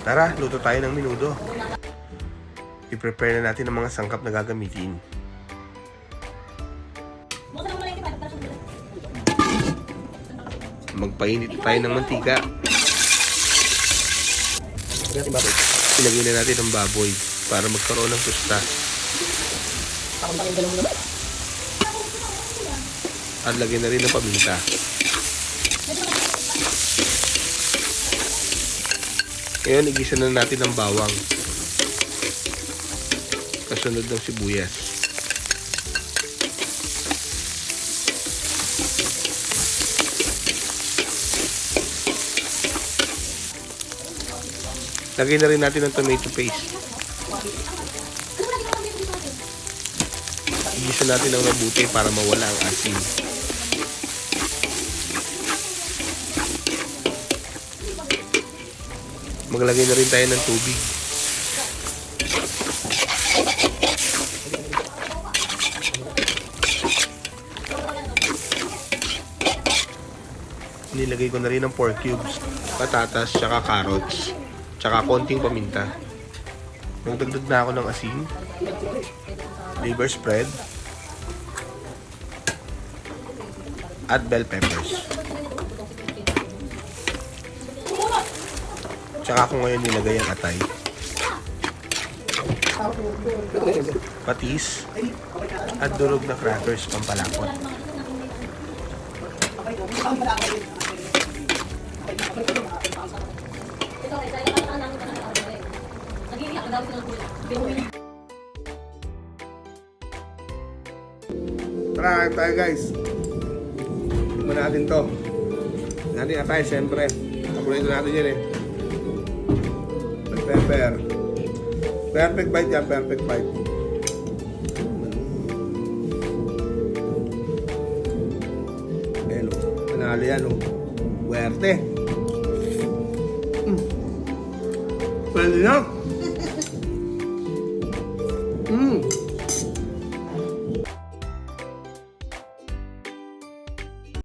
Tara, luto tayo ng menudo. I-prepare na natin ang mga sangkap na gagamitin. Magpainit tayo ng mantika. Ilagay na natin ang baboy para magkaroon ng tusta. At lagyan na rin ng paminta. Ngayon, igisa na natin ang bawang. Kasunod ng sibuyas. Lagyan na rin natin ang tomato paste. Igisa natin ng mabuti para mawala ang asin. Maglagay na rin tayo ng tubig. Nilagay ko na rin ng pork cubes, patatas, tsaka carrots, tsaka konting paminta. Magdagdag na ako ng asin, liver spread, at bell peppers. Tsaka ako ngayon nilagay ang atay, patis, at durog na crackers pampalapot. Tara, kain tayo guys. Tignan natin to. Natin atay, siyempre. Paborito natin yan eh. Pepper. Perfect bite yan, perfect bite. Hello. Panalo yan oh. Buwerte. Pwede na.